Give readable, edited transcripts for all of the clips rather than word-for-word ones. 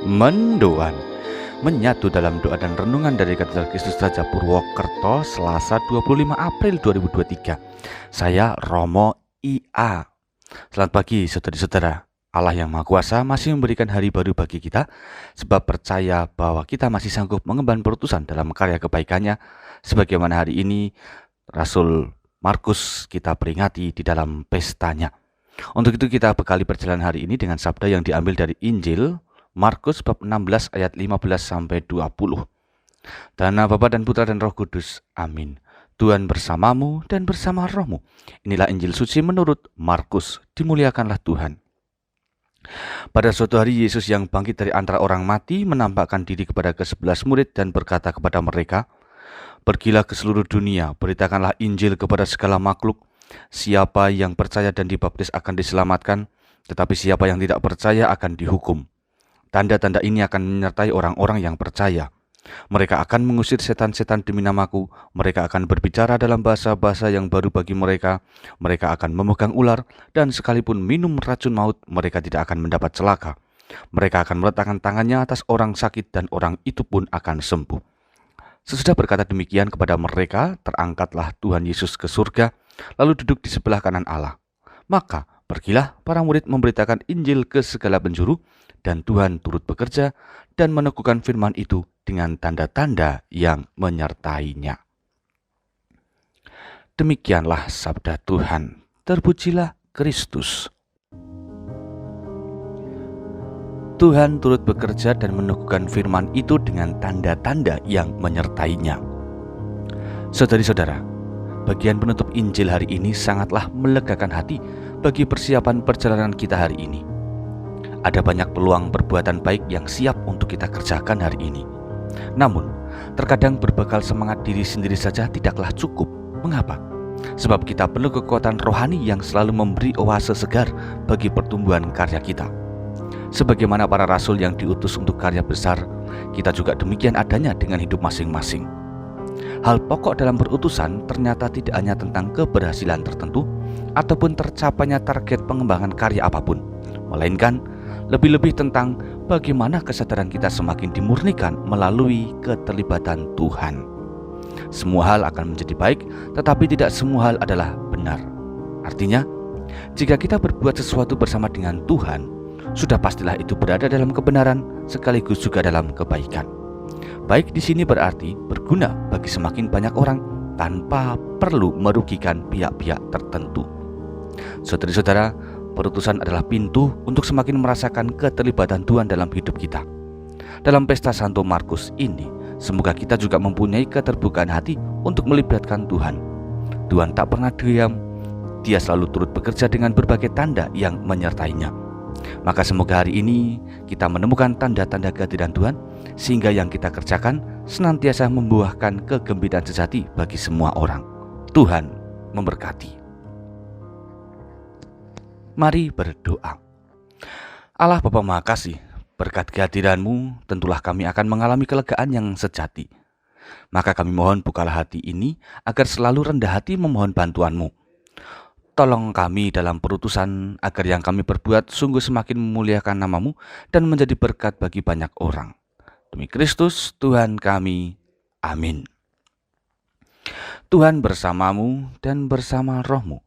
Mendoan menyatu dalam doa dan renungan dari Katedral Kristus Raja Purwokerto, Selasa 25 April 2023. Saya Romo IA. Selamat pagi saudari-saudara. Allah yang Maha Kuasa masih memberikan hari baru bagi kita, sebab percaya bahwa kita masih sanggup mengemban perutusan dalam karya kebaikannya, sebagaimana hari ini Rasul Markus kita peringati di dalam pestanya. Untuk itu kita bekali perjalanan hari ini dengan sabda yang diambil dari Injil Markus bab 16 ayat 15 sampai 20. Dalam nama Bapa dan Putra dan Roh Kudus. Amin. Tuhan bersamamu dan bersama rohmu. Inilah Injil suci menurut Markus. Dimuliakanlah Tuhan. Pada suatu hari Yesus yang bangkit dari antara orang mati menampakkan diri kepada ke-11 murid dan berkata kepada mereka, "Pergilah ke seluruh dunia, beritakanlah Injil kepada segala makhluk. Siapa yang percaya dan dibaptis akan diselamatkan, tetapi siapa yang tidak percaya akan dihukum. Tanda-tanda ini akan menyertai orang-orang yang percaya. Mereka akan mengusir setan-setan demi namaku. Mereka akan berbicara dalam bahasa-bahasa yang baru bagi mereka. Mereka akan memegang ular, dan sekalipun minum racun maut, mereka tidak akan mendapat celaka. Mereka akan meletakkan tangannya atas orang sakit, dan orang itu pun akan sembuh." Sesudah berkata demikian kepada mereka, terangkatlah Tuhan Yesus ke surga, lalu duduk di sebelah kanan Allah. Maka pergilah para murid memberitakan Injil ke segala penjuru, dan Tuhan turut bekerja dan meneguhkan firman itu dengan tanda-tanda yang menyertainya. Demikianlah sabda Tuhan. Terpujilah Kristus. Tuhan turut bekerja dan meneguhkan firman itu dengan tanda-tanda yang menyertainya. Saudari-saudara, bagian penutup Injil hari ini sangatlah melegakan hati bagi persiapan perjalanan kita hari ini. Ada banyak peluang perbuatan baik yang siap untuk kita kerjakan hari ini. Namun, terkadang berbekal semangat diri sendiri saja tidaklah cukup. Mengapa? Sebab kita perlu kekuatan rohani yang selalu memberi oase segar bagi pertumbuhan karya kita. Sebagaimana para rasul yang diutus untuk karya besar, kita juga demikian adanya dengan hidup masing-masing. Hal pokok dalam berutusan ternyata tidak hanya tentang keberhasilan tertentu ataupun tercapainya target pengembangan karya apapun, melainkan lebih-lebih tentang bagaimana kesadaran kita semakin dimurnikan melalui keterlibatan Tuhan. Semua hal akan menjadi baik, tetapi tidak semua hal adalah benar. Artinya, jika kita berbuat sesuatu bersama dengan Tuhan, sudah pastilah itu berada dalam kebenaran sekaligus juga dalam kebaikan. Baik di sini berarti berguna bagi semakin banyak orang tanpa perlu merugikan pihak-pihak tertentu. Saudari-saudara, perutusan adalah pintu untuk semakin merasakan keterlibatan Tuhan dalam hidup kita. Dalam pesta Santo Markus ini, semoga kita juga mempunyai keterbukaan hati untuk melibatkan Tuhan. Tuhan tak pernah diam, Dia selalu turut bekerja dengan berbagai tanda yang menyertainya. Maka semoga hari ini kita menemukan tanda-tanda kehadiran Tuhan, sehingga yang kita kerjakan senantiasa membuahkan kegembiraan sejati bagi semua orang. Tuhan memberkati. Mari berdoa. Allah Bapa Maha Kasih, berkat kehadiran-Mu tentulah kami akan mengalami kelegaan yang sejati. Maka kami mohon bukalah hati ini agar selalu rendah hati memohon bantuan-Mu. Tolong kami dalam perutusan agar yang kami perbuat sungguh semakin memuliakan nama-Mu dan menjadi berkat bagi banyak orang. Demi Kristus Tuhan kami. Amin. Tuhan bersamamu dan bersama rohmu.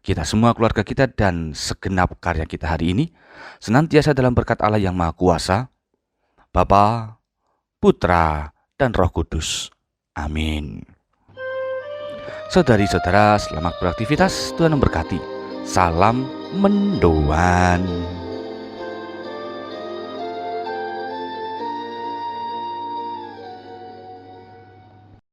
Kita semua, keluarga kita, dan segenap karya kita hari ini senantiasa dalam berkat Allah yang Maha Kuasa, Bapa, Putra, dan Roh Kudus. Amin. Saudari-saudara, selamat beraktivitas. Tuhan memberkati. Salam mendoan.